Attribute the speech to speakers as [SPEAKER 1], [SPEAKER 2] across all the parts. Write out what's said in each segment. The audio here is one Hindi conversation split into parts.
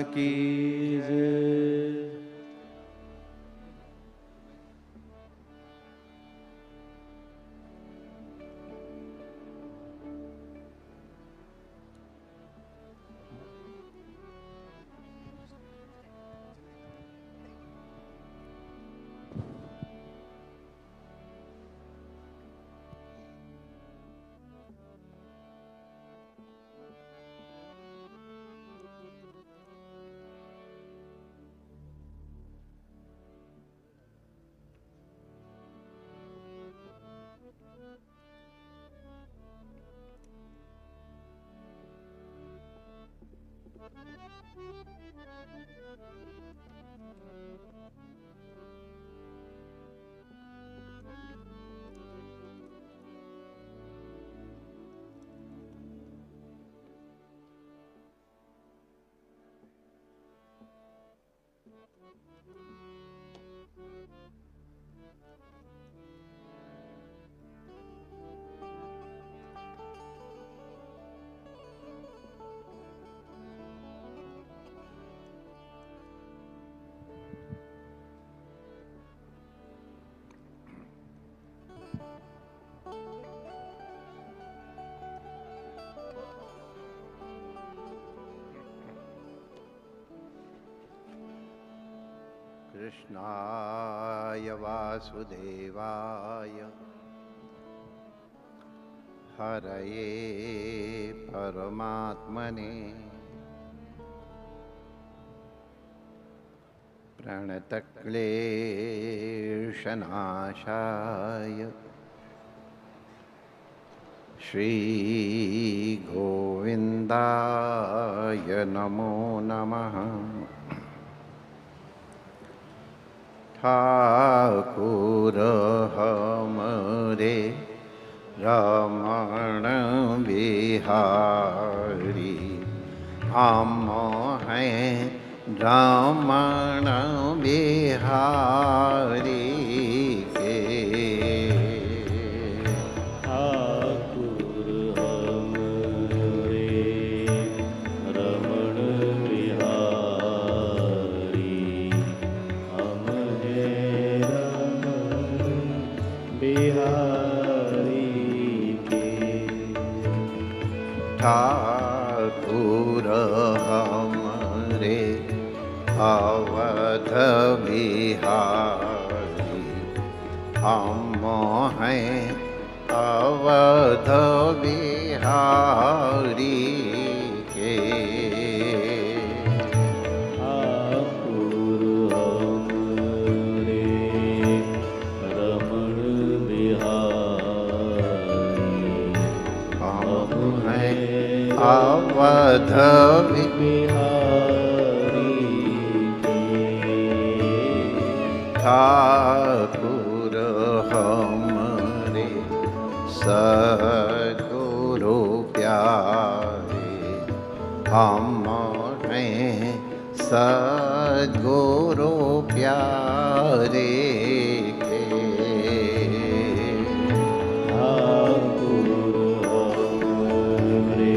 [SPEAKER 1] की जय।
[SPEAKER 2] कृष्णाय वासुदेवाय हरये परमात्मने प्रणतक्लेशनाशाय श्रीगोविन्दाय नमो नमः। ठाकुर हमरे रमण बिहारी, हम हैं रमण बिहारी के।
[SPEAKER 1] ठाकुर हमरे रमण बिहारी, हम हैं रमण बिहारी के।
[SPEAKER 2] ठाकुर हमरे अवध बिहारी, हम हैं अवध बिहारी के।
[SPEAKER 1] ठाकुर हमरे रमण बिहारी,
[SPEAKER 2] हम हैं अवध
[SPEAKER 1] बिहारी के।
[SPEAKER 2] ठाकुर हमरे सद्गुरु प्यारे, हम हैं सद्गुरु प्यारे के।
[SPEAKER 1] ठाकुर हमरे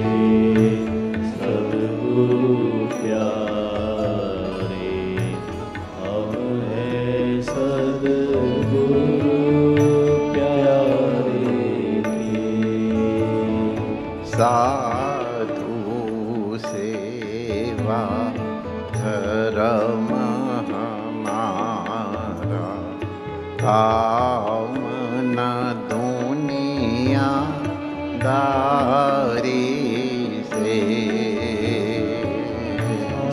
[SPEAKER 1] सद्गुरु प्यारे, हम हैं सद्गुरु प्यारे के।
[SPEAKER 2] साधु सेवा धर्म हमारा, काम न दुनिया दारी से।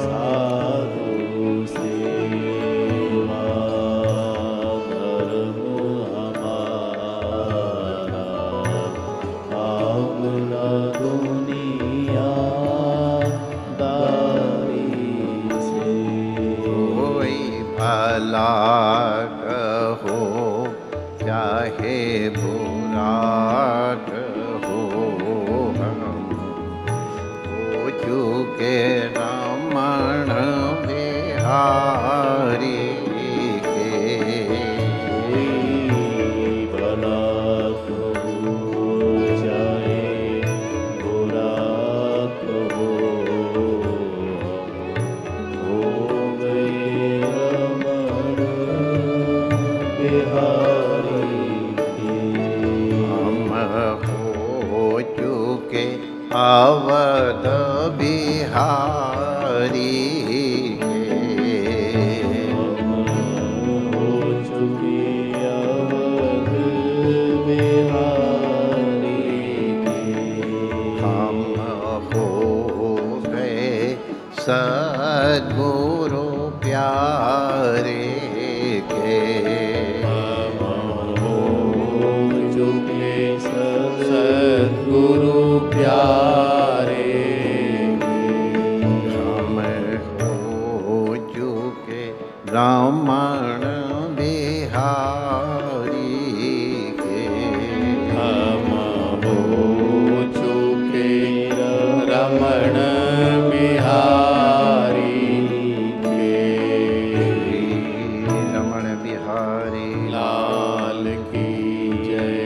[SPEAKER 1] साधु सेवा धर्म हमारा, काम न दुनिया दारी से।
[SPEAKER 2] कोई भला कहो चाहे बुरा कहो, हम हो चुके रमण बिहारी के।
[SPEAKER 1] कोई भला कहो चाहे बुरा कहो, हम हो चुके अवध बिहारी के।
[SPEAKER 2] हम हो गए सद्गुरु प्यारे के।
[SPEAKER 1] हम हो चुके सद्गुरु प्यारे के।
[SPEAKER 2] हम हो चुके रमण बिहारी के।
[SPEAKER 1] हम हो चुके रमण बिहारी के।
[SPEAKER 2] रमण बिहारी
[SPEAKER 1] लाल की जय।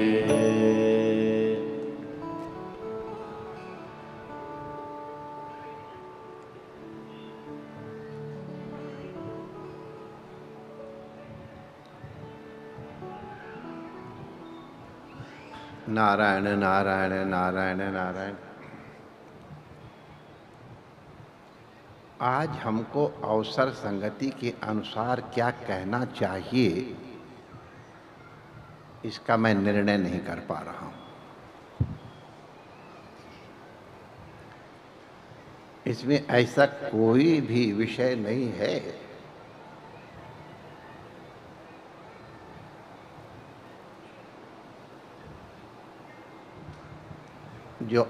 [SPEAKER 2] नारायण नारायण नारायण नारायण। आज हमको अवसर संगति के अनुसार क्या कहना चाहिए, इसका मैं निर्णय नहीं कर पा रहा हूं। इसमें ऐसा कोई भी विषय नहीं है जो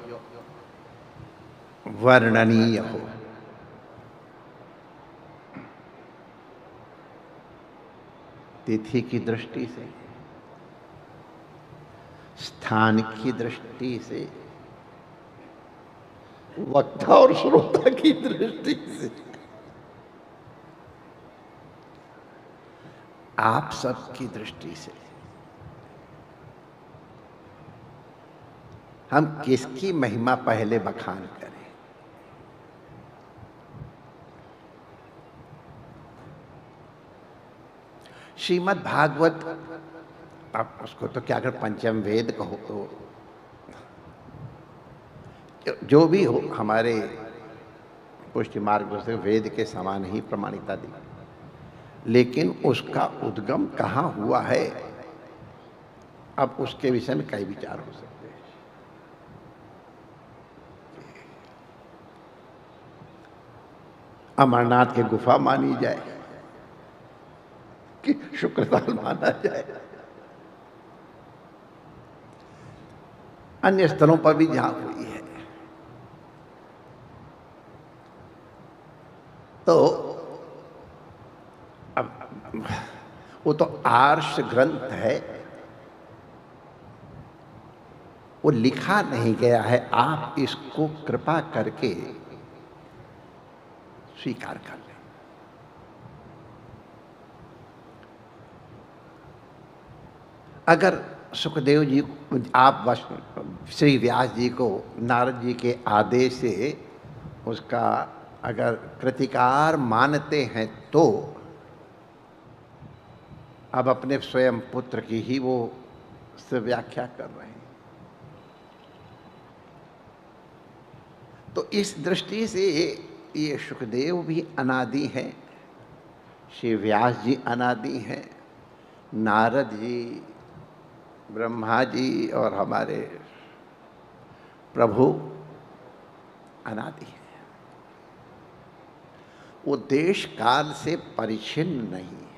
[SPEAKER 2] वर्णनीय हो। तिथि की दृष्टि से, स्थान की दृष्टि से, वक्ता और श्रोता की दृष्टि से, आप सबकी दृष्टि से हम किसकी महिमा पहले बखान करें। श्रीमद् भागवत, आप उसको तो क्या अगर पंचम वेद कहो तो जो भी हो, हमारे पुष्टि मार्ग से वेद के समान ही प्रमाणिकता दी, लेकिन उसका उद्गम कहाँ हुआ है, अब उसके विषय में कई विचार हो सकते हैं। अमरनाथ की गुफा मानी जाए कि शुक्रताल माना जाए, अन्य स्थलों पर भी जहां हुई है, तो अब वो तो आर्ष ग्रंथ है, वो लिखा नहीं गया है। आप इसको कृपा करके स्वीकार कर लें। अगर सुखदेव जी, आप श्री व्यास जी को नारद जी के आदेश से उसका अगर कृतिकार मानते हैं, तो अब अपने स्वयं पुत्र की ही वो से व्याख्या कर रहे हैं। तो इस दृष्टि से ये सुखदेव भी अनादि हैं, श्री व्यास जी अनादि हैं, नारद जी, ब्रह्मा जी और हमारे प्रभु अनादि हैं। वो देश काल से परिच्छिन्न नहीं है,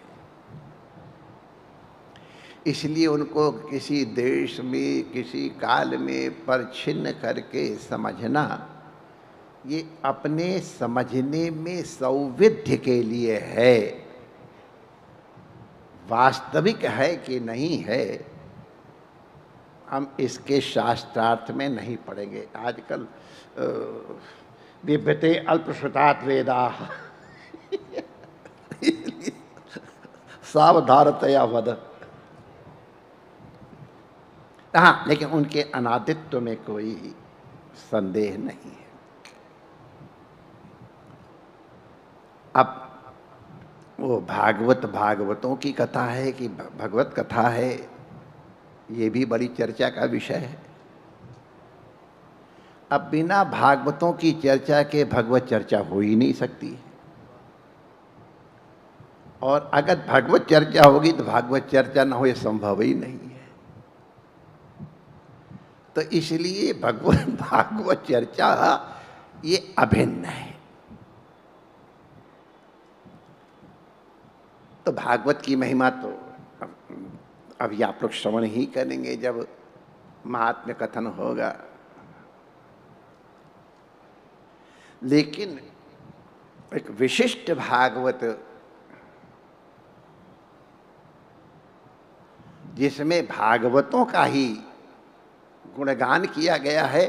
[SPEAKER 2] इसलिए उनको किसी देश में किसी काल में परिच्छिन्न करके समझना, ये अपने समझने में सौविध्य के लिए है। वास्तविक है कि नहीं है, हम इसके शास्त्रार्थ में नहीं पढ़ेंगे। आजकल विभ्यते अल्पश्रुतात् वेदाः सावधानतया वद। हाँ, लेकिन उनके अनादित्व में कोई संदेह नहीं है। अब वो भागवतों की कथा है कि भगवत कथा है, ये भी बड़ी चर्चा का विषय है। अब बिना भागवतों की चर्चा के भगवत चर्चा हो ही नहीं सकती। और अगर भगवत चर्चा होगी तो भागवत चर्चा ना हो, ये संभव ही नहीं है। तो इसलिए भगवत भागवत चर्चा ये अभिन्न है। तो भागवत की महिमा तो अभी आप लोग श्रवण ही करेंगे जब महात्म्य कथन होगा। लेकिन एक विशिष्ट भागवत जिसमें भागवतों का ही गुणगान किया गया है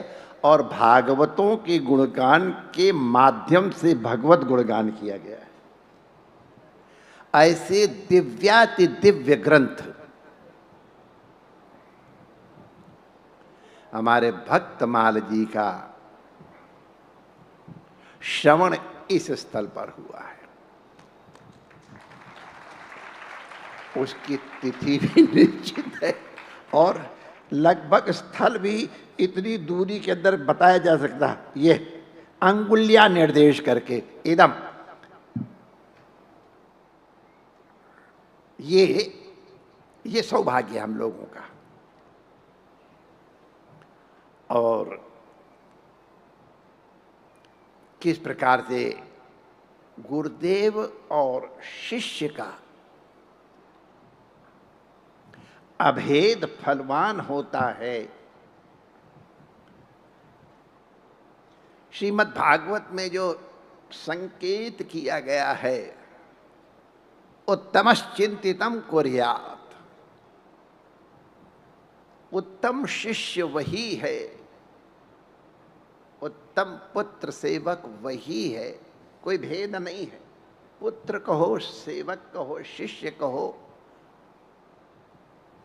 [SPEAKER 2] और भागवतों के गुणगान के माध्यम से भगवत गुणगान किया गया है, ऐसे दिव्याति दिव्य ग्रंथ हमारे भक्तमाल जी का श्रवण इस स्थल पर हुआ है। उसकी तिथि भी निश्चित है और लगभग स्थल भी इतनी दूरी के अंदर बताया जा सकता है, ये अंगुलियां निर्देश करके एकदम। ये सौभाग्य हम लोगों का। और किस प्रकार से गुरुदेव और शिष्य का अभेद फलवान होता है। श्रीमद् भागवत में जो संकेत किया गया है, उत्तमश्चिंतितम कुर्यात्, उत्तम शिष्य वही है, उत्तम पुत्र सेवक वही है, कोई भेद नहीं है। पुत्र कहो, सेवक कहो, शिष्य कहो,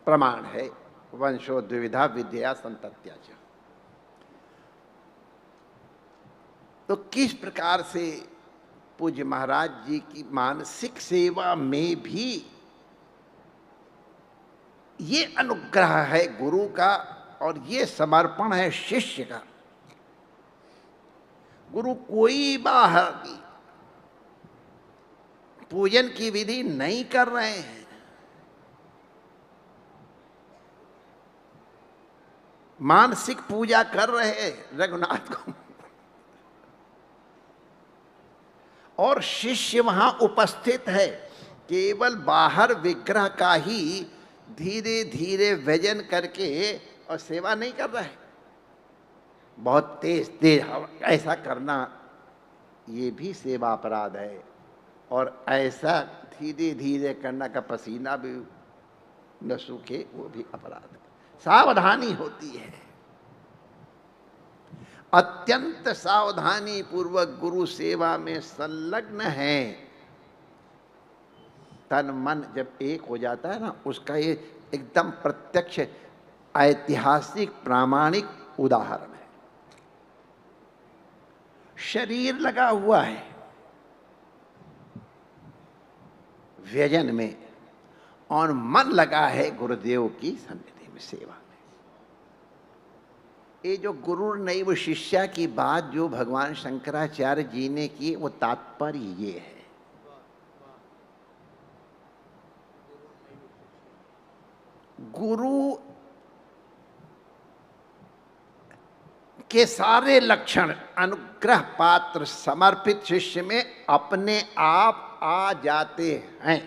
[SPEAKER 2] प्रमाण है। वंशो द्विविधा विद्या संतत्या च। तो किस प्रकार से पूज्य महाराज जी की मानसिक सेवा में भी ये अनुग्रह है गुरु का और ये समर्पण है शिष्य का। गुरु कोई बाहर की पूजन की विधि नहीं कर रहे हैं, मानसिक पूजा कर रहे हैं रघुनाथ को, और शिष्य वहां उपस्थित है। केवल बाहर विग्रह का ही धीरे धीरे व्यजन करके और सेवा नहीं कर रहा है। बहुत तेज तेज ऐसा करना ये भी सेवा अपराध है, और ऐसा धीरे धीरे करना का पसीना भी न सूखे वो भी अपराध है। सावधानी होती है, अत्यंत सावधानी पूर्वक गुरु सेवा में संलग्न है। तन मन जब एक हो जाता है ना, उसका ये एकदम प्रत्यक्ष ऐतिहासिक प्रामाणिक उदाहरण है। शरीर लगा हुआ है व्यजन में और मन लगा है गुरुदेव की सन्निधि में, सेवा में। ये जो गुरु नैव शिष्या की बात जो भगवान शंकराचार्य जी ने की, वो तात्पर्य ये है। गुरु के सारे लक्षण अनुग्रह पात्र समर्पित शिष्य में अपने आप आ जाते हैं।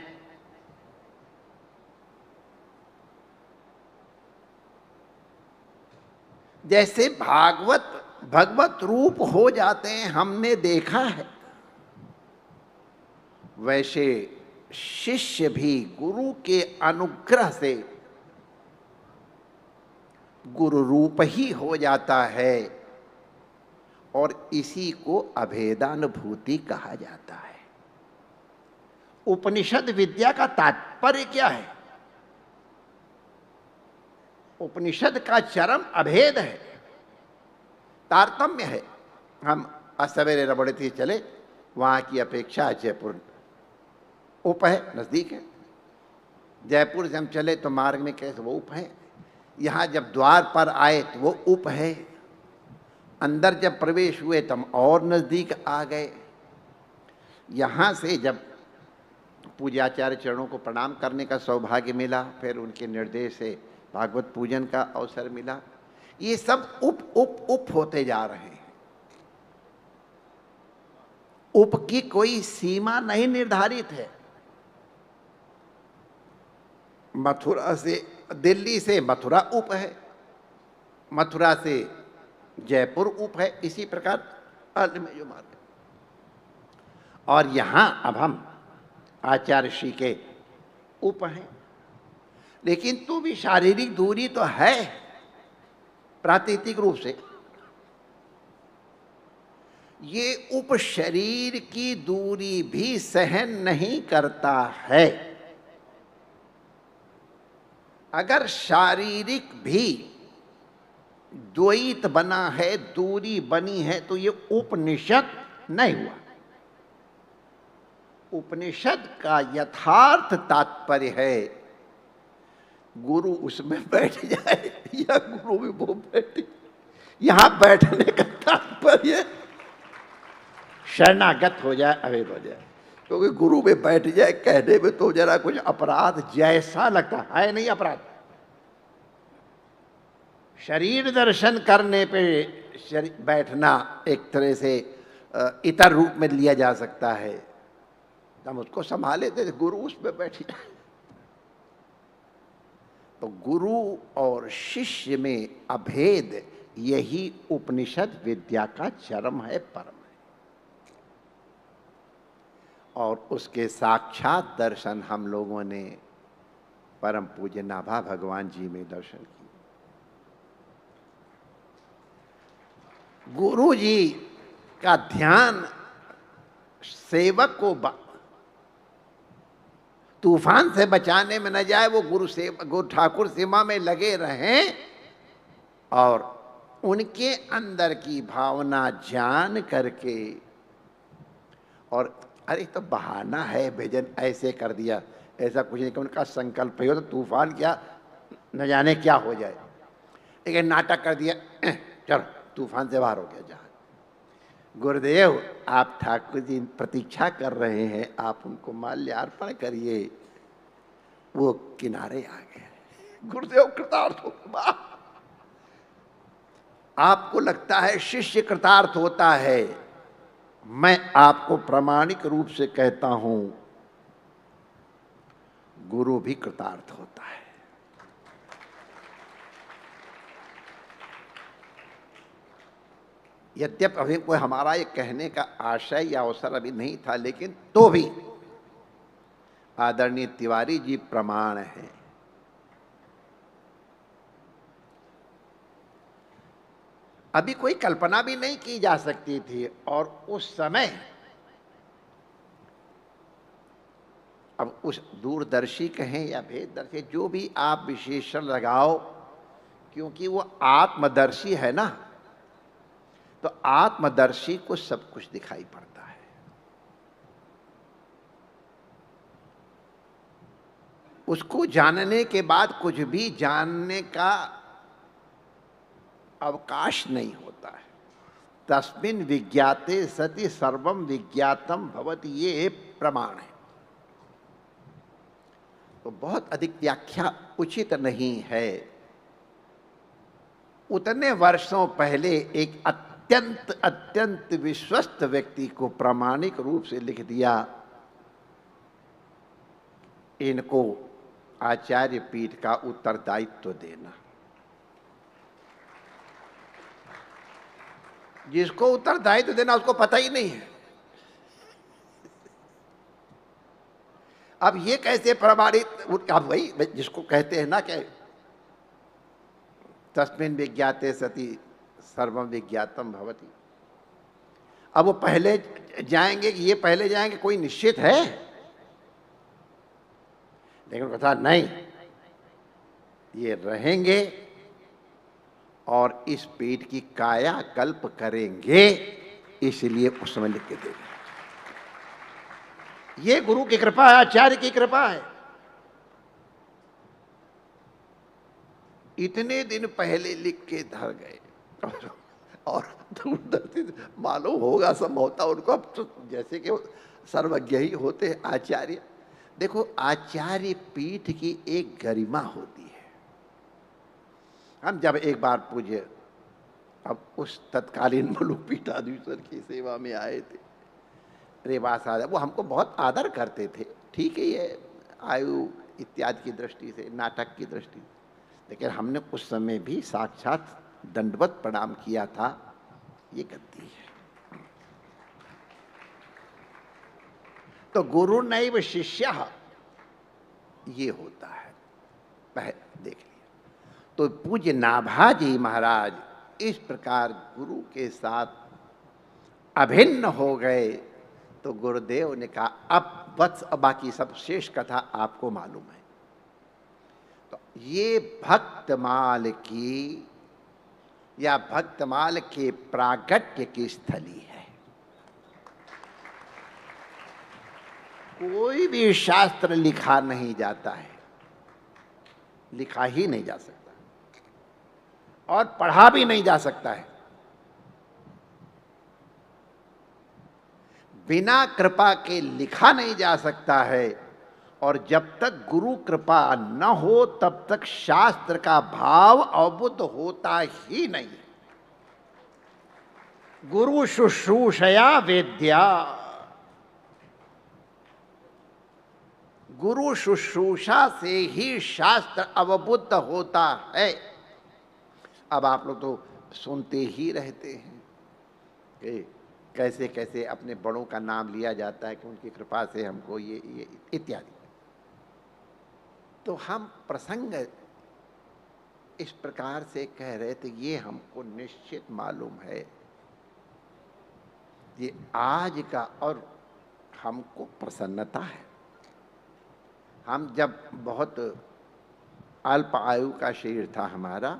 [SPEAKER 2] जैसे भगवत रूप हो जाते हैं, हमने देखा है, वैसे शिष्य भी गुरु के अनुग्रह से गुरु रूप ही हो जाता है, और इसी को अभेदानुभूति कहा जाता है। उपनिषद विद्या का तात्पर्य क्या है? उपनिषद का चरम अभेद है, तारतम्य है। हम असवेरे रबड़ती चले, वहां की अपेक्षा जयपुर उप है, नजदीक है। जयपुर से हम चले तो मार्ग में कैसे वो उप है, यहाँ जब द्वार पर आए तो वो उप है। अंदर जब प्रवेश हुए तब और नज़दीक आ गए। यहाँ से जब पूज्याचार्य चरणों को प्रणाम करने का सौभाग्य मिला, फिर उनके निर्देश से भागवत पूजन का अवसर मिला। ये सब उप उप उप होते जा रहे हैं। उप की कोई सीमा नहीं निर्धारित है। मथुरा से, दिल्ली से मथुरा उप है, मथुरा से जयपुर उप है, इसी प्रकार अन्य में जो मार्ग है। और यहां अब हम आचार्य श्री के उप हैं, लेकिन तो भी शारीरिक दूरी तो है प्राकृतिक रूप से। ये उप शरीर की दूरी भी सहन नहीं करता है। अगर शारीरिक भी द्वैत बना है, दूरी बनी है, तो ये उपनिषद नहीं हुआ। उपनिषद का यथार्थ तात्पर्य है गुरु उसमें बैठ जाए या गुरु में वो बैठे। यहां बैठने का तात्पर्य शरणागत हो जाए, अवेद हो जाए। क्योंकि गुरु में बैठ जाए कहने में तो जरा कुछ अपराध जैसा लगता है नहीं अपराध। शरीर दर्शन करने पे बैठना एक तरह से इतर रूप में लिया जा सकता है। हम उसको संभाले थे, गुरु उसमें बैठ जाए। तो गुरु और शिष्य में अभेद, यही उपनिषद विद्या का चरम है, परम है। और उसके साक्षात दर्शन हम लोगों ने परम पूज्य नाभा भगवान जी में दर्शन किए। गुरु जी का ध्यान सेवक को तूफान से बचाने में न जाए, वो गुरु ठाकुर सेवा में लगे रहें और उनके अंदर की भावना जान करके। और अरे तो बहाना है, भजन ऐसे कर दिया, ऐसा कुछ नहीं कि उनका संकल्प हो तो तूफान क्या न जाने क्या हो जाए। एक नाटक कर दिया, चलो तूफान से बाहर हो गया जहाज। गुरुदेव आप ठाकुर जी प्रतीक्षा कर रहे हैं, आप उनको माल्यार्पण करिए। वो किनारे आ गए। गुरुदेव कृतार्थ हो गए। आपको लगता है शिष्य कृतार्थ होता है, मैं आपको प्रामाणिक रूप से कहता हूं गुरु भी कृतार्थ होता है। यद्यप अभी कोई हमारा ये कहने का आशय या अवसर अभी नहीं था, लेकिन तो भी आदरणीय तिवारी जी प्रमाण हैं। अभी कोई कल्पना भी नहीं की जा सकती थी। और उस समय अब उस दूरदर्शी कहें या भेददर्शी, जो भी आप विशेषण लगाओ, क्योंकि वो आत्मदर्शी है ना, तो आत्मदर्शी को सब कुछ दिखाई पड़ता है। उसको जानने के बाद कुछ भी जानने का अवकाश नहीं होता है। तस्मिन् विज्ञाते सति सर्वम विज्ञातम भवति, ये प्रमाण है। तो बहुत अधिक व्याख्या उचित नहीं है। उतने वर्षों पहले एक अत्यंत अत्यंत विश्वस्त व्यक्ति को प्रामाणिक रूप से लिख दिया, इनको आचार्य पीठ का उत्तरदायित्व देना। जिसको उत्तरदायित्व देना उसको पता ही नहीं है। अब ये कैसे प्रमाणित, अब वही जिसको कहते हैं ना कि तस्मिन् विज्ञाते सति सर्वम विज्ञातम भवति। अब वो पहले जाएंगे कि ये पहले जाएंगे, कोई निश्चित है? लेकिन कहा नहीं, ये रहेंगे और इस पीठ की कायाकल्प करेंगे, इसलिए उस समय लिख के देंगे। ये गुरु की कृपा है, आचार्य की कृपा है। इतने दिन पहले लिख के धर गए। और दूरदर्शी मालूम होगा संभवतः उनको, अब तो जैसे कि वो सर्वज्ञ ही होते हैं आचार्य। देखो, आचार्य पीठ की एक गरिमा होती है। हम जब एक बार पूज्य, अब उस तत्कालीन मलुक पीठाधीश्वर की सेवा में आए थे, रेवास आदि, वो हमको बहुत आदर करते थे, ठीक है, ये आयु इत्यादि की दृष्टि से, नाटक की दृष्टि से, लेकिन हमने उस समय भी साक्षात दंडवत प्रणाम किया था। ये गद्दी है। तो गुरु नैव शिष्य, ये होता है। देख लिया। तो पूज्य नाभाजी महाराज इस प्रकार गुरु के साथ अभिन्न हो गए। तो गुरुदेव ने कहा, अब वत्स, बाकी सब शेष कथा आपको मालूम है। तो ये भक्तमाल की या भक्तमाल के प्रागट्य की स्थली है। कोई भी शास्त्र लिखा नहीं जाता है, लिखा ही नहीं जा सकता और पढ़ा भी नहीं जा सकता है। बिना कृपा के लिखा नहीं जा सकता है, और जब तक गुरु कृपा न हो तब तक शास्त्र का भाव अवबुद्ध होता ही नहीं। गुरु शुश्रूषया वेद्या, गुरु शुश्रूषा से ही शास्त्र अवबुद्ध होता है। अब आप लोग तो सुनते ही रहते हैं कि कैसे कैसे अपने बड़ों का नाम लिया जाता है कि उनकी कृपा से हमको ये इत्यादि। तो हम प्रसंग इस प्रकार से कह रहे थे, ये हमको निश्चित मालूम है, ये आज का, और हमको प्रसन्नता है। हम जब बहुत अल्प आयु का शरीर था हमारा,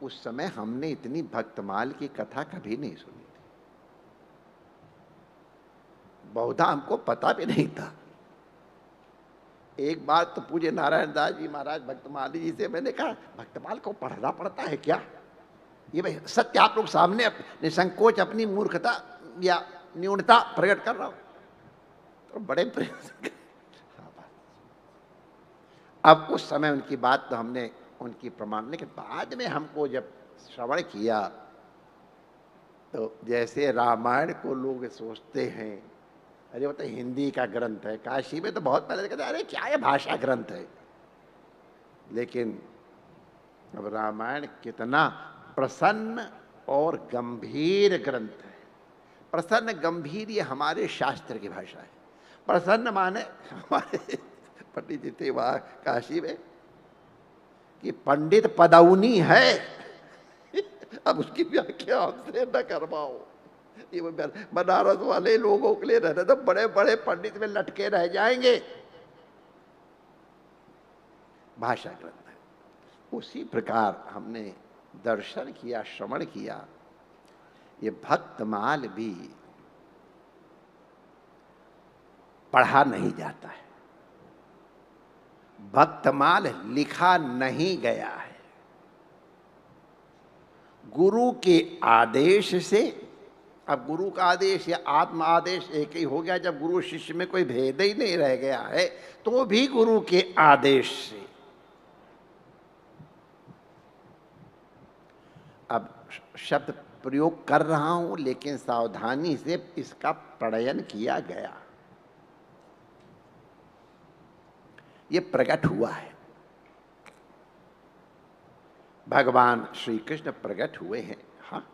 [SPEAKER 2] उस समय हमने इतनी भक्तमाल की कथा कभी नहीं सुनी थी। बहुधा हमको पता भी नहीं था। एक बार तो पूज्य नारायण दास जी महाराज भक्तमाली जी से मैंने कहा, भक्तमाल को पढ़ना पड़ता है क्या? ये भाई सत्य आप लोग सामने निसंकोच अपनी मूर्खता या न्यूनता प्रकट कर रहा हूं। तो बड़े प्रेम से अब उस समय उनकी बात तो हमने उनकी प्रमाण, लेकिन बाद में हमको जब श्रवण किया तो जैसे रामायण को लोग सोचते हैं, अरे वो तो हिंदी का ग्रंथ है, काशी में तो बहुत पहले कहते अरे क्या ये भाषा ग्रंथ है। लेकिन अब रामायण कितना प्रसन्न और गंभीर ग्रंथ है। प्रसन्न गंभीर ये हमारे शास्त्र की भाषा है। प्रसन्न माने हमारे पंडित जी थे वहाँ काशी में कि पंडित पदौनी है। अब उसकी व्याख्या हमसे न करवाओ। ये बनारस वाले लोगों के लिए रहने तो बड़े बड़े पंडित में लटके रह जाएंगे। भाषा ग्रंथ है। उसी प्रकार हमने दर्शन किया, श्रवण किया। ये भक्तमाल भी पढ़ा नहीं जाता है, भक्तमाल लिखा नहीं गया है। गुरु के आदेश से, अब गुरु का आदेश या आत्म आदेश एक ही हो गया। जब गुरु शिष्य में कोई भेद ही नहीं रह गया है, तो भी गुरु के आदेश से। अब शब्द प्रयोग कर रहा हूं, लेकिन सावधानी से इसका प्रणयन किया गया। ये प्रकट हुआ है, भगवान श्री कृष्ण प्रकट हुए हैं। हाँ,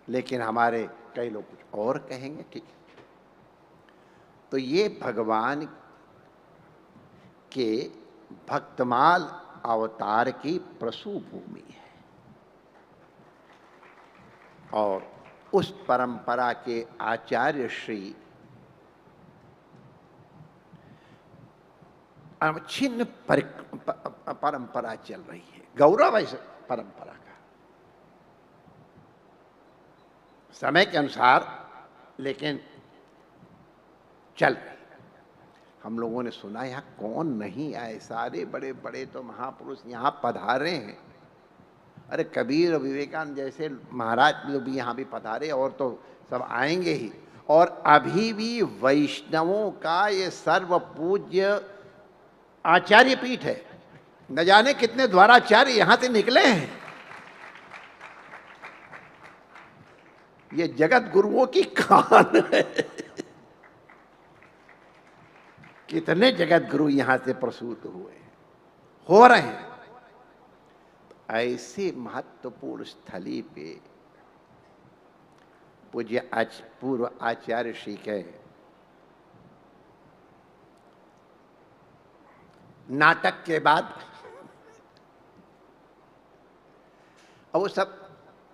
[SPEAKER 2] लेकिन हमारे कई लोग कुछ और कहेंगे, ठीक है। तो ये भगवान के भक्तमाल अवतार की प्रसूति भूमि है, और उस परंपरा के आचार्य श्री छिन्न परंपरा चल रही है। गौरव है इस परंपरा का, समय के अनुसार, लेकिन चल रही। हम लोगों ने सुना यहाँ कौन नहीं आए, सारे बड़े बड़े तो महापुरुष यहाँ पधारे हैं, अरे कबीर और विवेकानंद जैसे महाराज लोग भी यहाँ भी पधारे और तो सब आएंगे ही। और अभी भी वैष्णवों का ये सर्व पूज्य आचार्य पीठ है। न जाने कितने द्वाराचार्य यहां से निकले हैं। ये जगत गुरुओं की खान है। कितने जगत गुरु यहां से प्रसूत हुए हैं, हो रहे हैं। ऐसे महत्वपूर्ण स्थली पे पूज्य पूर्व आचार्य श्री के नाटक के बाद और वो सब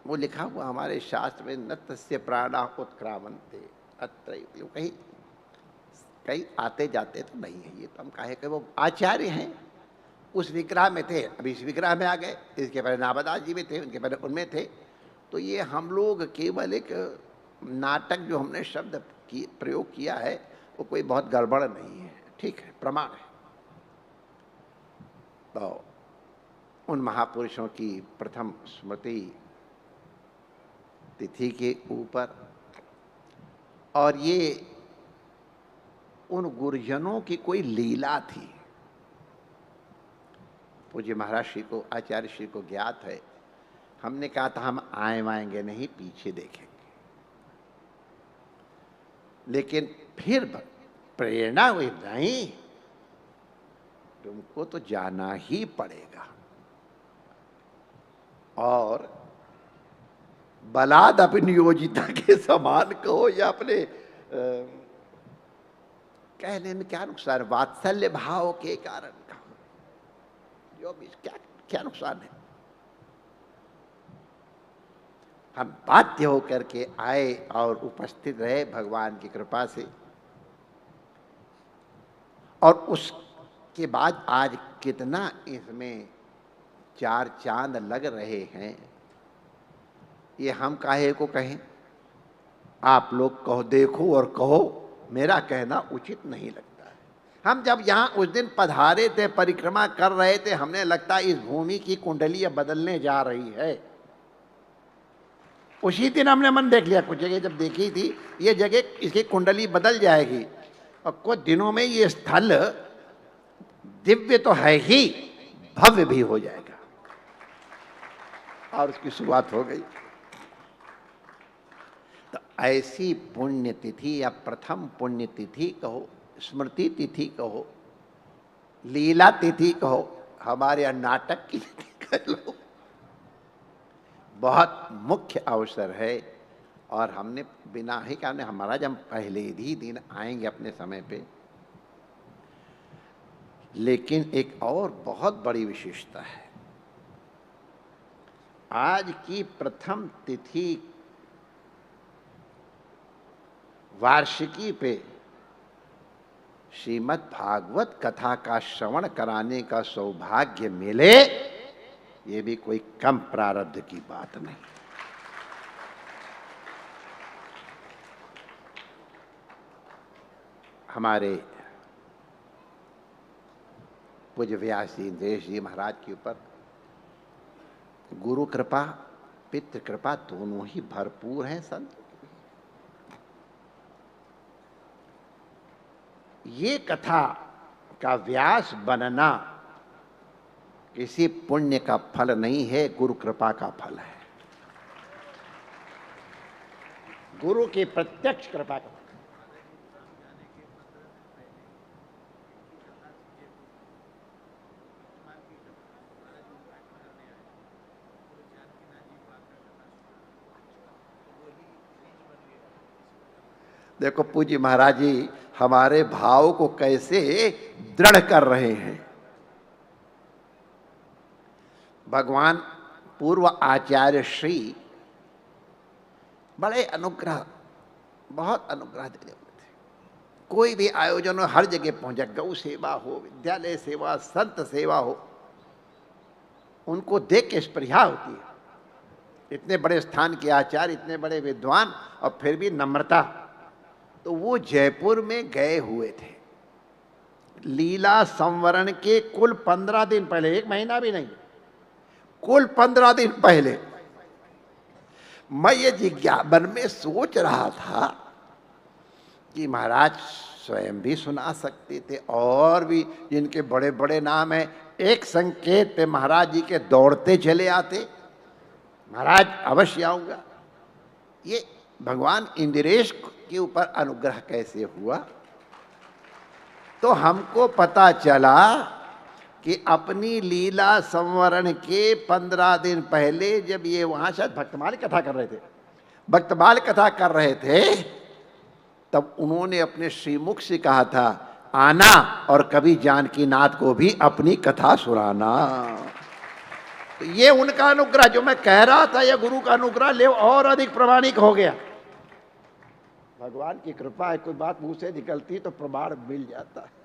[SPEAKER 2] वो लिखा हुआ हमारे शास्त्र में, न तस्य प्राणा उत्क्रामन्ते अत्र, कहीं कहीं आते जाते तो नहीं है। ये तो हम कहे कि वो आचार्य हैं, उस विग्रह में थे, अभी इस विग्रह में आ गए, इसके पहले नाभदास जी में थे, उनके पहले उनमें थे। तो ये हम लोग केवल एक नाटक जो हमने शब्द की प्रयोग किया है वो कोई बहुत गड़बड़ नहीं है, ठीक है, प्रमाण है। तो उन महापुरुषों की प्रथम स्मृति तिथि के ऊपर, और ये उन गुरुजनों की कोई लीला थी। पूज्य महाराज श्री को, आचार्य श्री को ज्ञात है। हमने कहा था हम आएंगे नहीं, पीछे देखेंगे, लेकिन फिर प्रेरणा हुई, नहीं तुमको तो जाना ही पड़ेगा। और बलाद अपनी योजिता के समान कहो या अपने कहने में क्या नुकसान, वात्सल्य भाव के कारण कहो, जो भी क्या क्या नुकसान है। हम बाध्य होकर के आए और उपस्थित रहे भगवान की कृपा से। और उसके बाद आज कितना इसमें चार चांद लग रहे हैं, ये हम काहे को कहें। आप लोग कहो, देखो और कहो, मेरा कहना उचित नहीं लगता है। हम जब यहाँ उस दिन पधारे थे, परिक्रमा कर रहे थे, हमने लगता इस भूमि की कुंडली बदलने जा रही है। उसी दिन हमने मन देख लिया, कुछ जगह जब देखी थी ये जगह इसकी कुंडली बदल जाएगी, और कुछ दिनों में ये स्थल दिव्य तो है ही, भव्य भी हो जाएगा। और उसकी शुरुआत हो गई। तो ऐसी पुण्यतिथि या प्रथम पुण्यतिथि कहो, स्मृति तिथि कहो, लीला तिथि कहो, हमारे यहाँ नाटक की तिथि कह लो, बहुत मुख्य अवसर है। और हमने बिना ही क्या, हमने हमारा जब पहले ही दिन आएंगे अपने समय पे। लेकिन एक और बहुत बड़ी विशेषता है, आज की प्रथम तिथि वार्षिकी पे श्रीमद् भागवत कथा का श्रवण कराने का सौभाग्य मिले, ये भी कोई कम प्रारब्ध की बात नहीं। हमारे पूज्य व्यास जी, इंद्रेश जी महाराज के ऊपर गुरु कृपा, पितृ कृपा दोनों ही भरपूर हैं। संत ये कथा का व्यास बनना किसी पुण्य का फल नहीं है, गुरु कृपा का फल है, गुरु की प्रत्यक्ष कृपा का। देखो पूज्य महाराज जी हमारे भाव को कैसे दृढ़ कर रहे हैं। भगवान पूर्व आचार्य श्री बड़े अनुग्रह, बहुत अनुग्रह देने वाले थे। कोई भी आयोजन हो, हर जगह पहुंचा, गौ सेवा हो, विद्यालय सेवा, संत सेवा हो, उनको देख के स्पृहा होती है। इतने बड़े स्थान के आचार्य, इतने बड़े विद्वान, और फिर भी नम्रता। तो वो जयपुर में गए हुए थे लीला संवरण के कुल 15 दिन पहले, 1 महीना भी नहीं, कुल 15 दिन पहले मैं ये मन में सोच रहा था कि महाराज स्वयं भी सुना सकते थे और भी जिनके बड़े बड़े नाम हैं, एक संकेत पे महाराज जी के दौड़ते चले आते, महाराज अवश्य आऊंगा। ये भगवान इंद्रेश के ऊपर अनुग्रह कैसे हुआ? तो हमको पता चला कि अपनी लीला संवरण के 15 दिन पहले जब ये वहां शायद भक्तमाल कथा कर रहे थे, भक्तमाल कथा कर रहे थे, तब उन्होंने अपने श्रीमुख से कहा था आना और कभी जानकी नाथ को भी अपनी कथा सुनाना। तो ये उनका अनुग्रह जो मैं कह रहा था, यह गुरु का अनुग्रह ले और अधिक प्रमाणिक हो गया। भगवान की कृपा है, कोई बात मुंह से निकलती तो प्रमाण मिल जाता है।